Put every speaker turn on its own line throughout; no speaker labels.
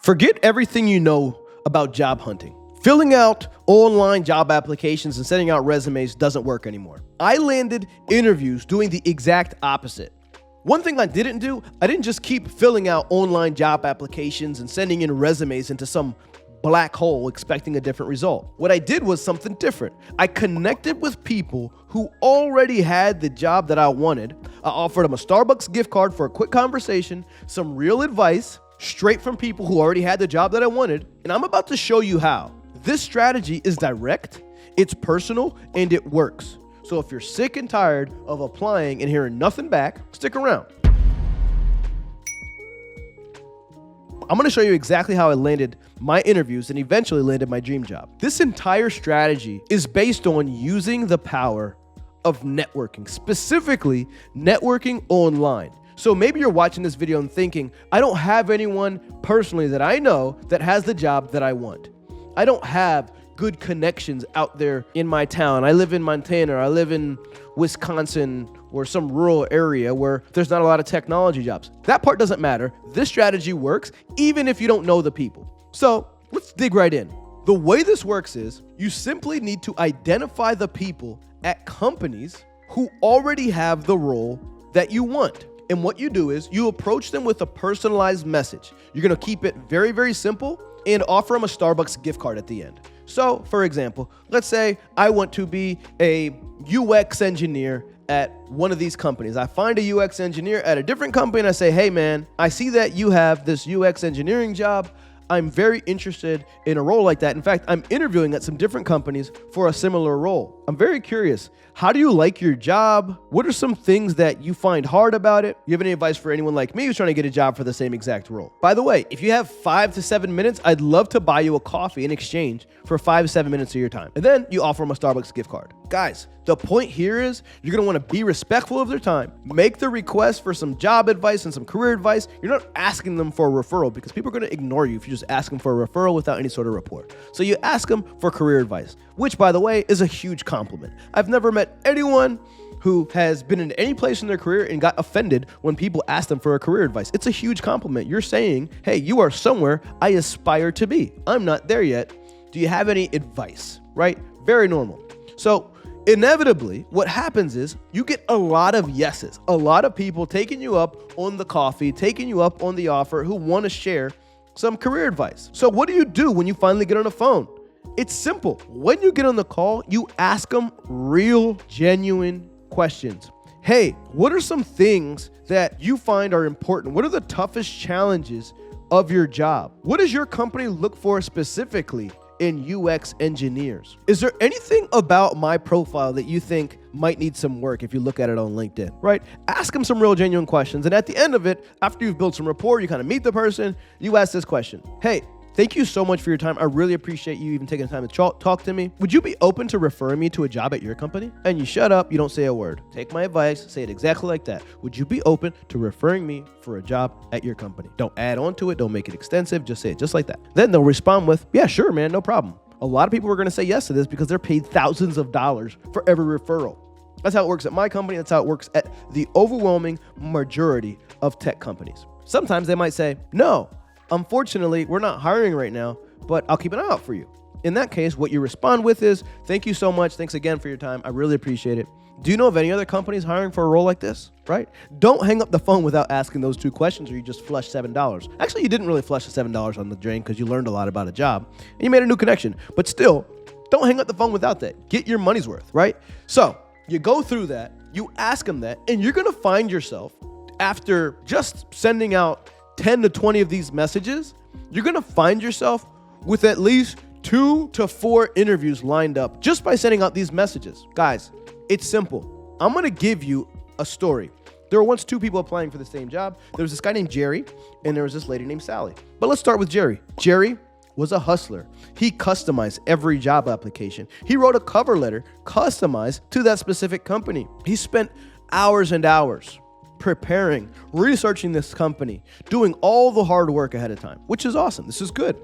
Forget everything you know about job hunting. Filling out online job applications and sending out resumes doesn't work anymore. I landed interviews doing the exact opposite. One thing I didn't do, I didn't just keep filling out online job applications and sending in resumes into some black hole expecting a different result. What I did was something different. I connected with people who already had the job that I wanted. I offered them a Starbucks gift card for a quick conversation, some real advice, straight from people who already had the job that I wanted, and I'm about to show you how. This strategy is direct, it's personal, and it works. So if you're sick and tired of applying and hearing nothing back, stick around. I'm gonna show you exactly how I landed my interviews and eventually landed my dream job. This entire strategy is based on using the power of networking, specifically networking online. So maybe you're watching this video and thinking, I don't have anyone personally that I know that has the job that I want. I don't have good connections out there in my town. I live in Montana, or I live in Wisconsin, or some rural area where there's not a lot of technology jobs. That part doesn't matter. This strategy works even if you don't know the people. So let's dig right in. The way this works is you simply need to identify the people at companies who already have the role that you want. And what you do is you approach them with a personalized message. You're gonna keep it very, very simple and offer them a Starbucks gift card at the end. So, for example, let's say I want to be a UX engineer at one of these companies. I find a UX engineer at a different company and I say, hey man, I see that you have this UX engineering job. I'm very interested in a role like that. In fact, I'm interviewing at some different companies for a similar role. I'm very curious. How do you like your job? What are some things that you find hard about it? You have any advice for anyone like me who's trying to get a job for the same exact role? By the way, if you have 5 to 7 minutes, I'd love to buy you a coffee in exchange for 5 to 7 minutes of your time. And then you offer them a Starbucks gift card. Guys, the point here is you're gonna wanna be respectful of their time, make the request for some job advice and some career advice. You're not asking them for a referral because people are gonna ignore you if you just ask them for a referral without any sort of rapport. So you ask them for career advice, which by the way is a huge compliment. I've never met anyone who has been in any place in their career and got offended when people ask them for a career advice. It's a huge compliment. You're saying, hey, you are somewhere I aspire to be. I'm not there yet. Do you have any advice, right? Very normal. So inevitably, what happens is you get a lot of yeses, a lot of people taking you up on the coffee, taking you up on the offer who want to share some career advice. So what do you do when you finally get on the phone? It's simple. When you get on the call, you ask them real, genuine questions. Hey, what are some things that you find are important? What are the toughest challenges of your job? What does your company look for specifically in UX engineers? Is there anything about my profile that you think might need some work if you look at it on LinkedIn, right? Ask them some real genuine questions. And at the end of it, after you've built some rapport, you kind of meet the person, you ask this question. Hey, thank you so much for your time. I really appreciate you even taking the time to talk to me. Would you be open to referring me to a job at your company? And you shut up, you don't say a word. Take my advice, say it exactly like that. Would you be open to referring me for a job at your company? Don't add on to it, don't make it extensive, just say it just like that. Then they'll respond with, yeah, sure, man, no problem. A lot of people are gonna say yes to this because they're paid thousands of dollars for every referral. That's how it works at my company, that's how it works at the overwhelming majority of tech companies. Sometimes they might say, no, unfortunately, we're not hiring right now, but I'll keep an eye out for you. In that case, what you respond with is, thank you so much. Thanks again for your time. I really appreciate it. Do you know of any other companies hiring for a role like this, right? Don't hang up the phone without asking those 2 questions or you just flushed $7. Actually, you didn't really flush the $7 on the drain because you learned a lot about a job and you made a new connection. But still, don't hang up the phone without that. Get your money's worth, right? So you go through that, you ask them that, and you're going to find yourself after just sending out 10 to 20 of these messages, you're gonna find yourself with at least 2 to 4 interviews lined up just by sending out these messages. Guys, it's simple. I'm gonna give you a story. There were once 2 people applying for the same job. There was this guy named Jerry and there was this lady named Sally. But let's start with Jerry. Jerry was a hustler. He customized every job application. He wrote a cover letter customized to that specific company. He spent hours and hours preparing, researching this company, doing all the hard work ahead of time, which is awesome. This is good.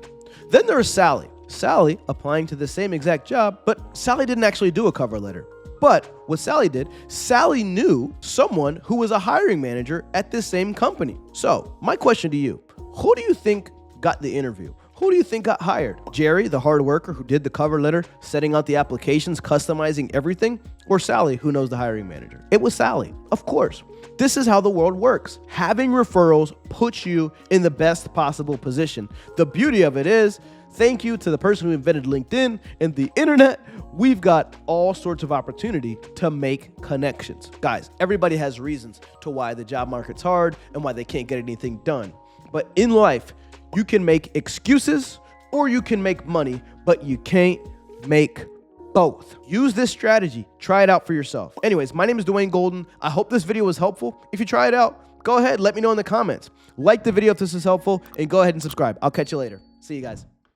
Then there was Sally. Sally applying to the same exact job, but Sally didn't actually do a cover letter. But what Sally did, Sally knew someone who was a hiring manager at this same company. So my question to you, who do you think got the interview? Who do you think got hired? Jerry, the hard worker who did the cover letter, setting out the applications, customizing everything? Or Sally, who knows the hiring manager? It was Sally, of course. This is how the world works. Having referrals puts you in the best possible position. The beauty of it is, thank you to the person who invented LinkedIn and the internet, we've got all sorts of opportunity to make connections. Guys, everybody has reasons to why the job market's hard and why they can't get anything done. But in life, you can make excuses or you can make money, but you can't make both. Use this strategy. Try it out for yourself. Anyways, my name is Dwayne Golden. I hope this video was helpful. If you try it out, go ahead, let me know in the comments. Like the video if this is helpful, and go ahead and subscribe. I'll catch you later. See you guys.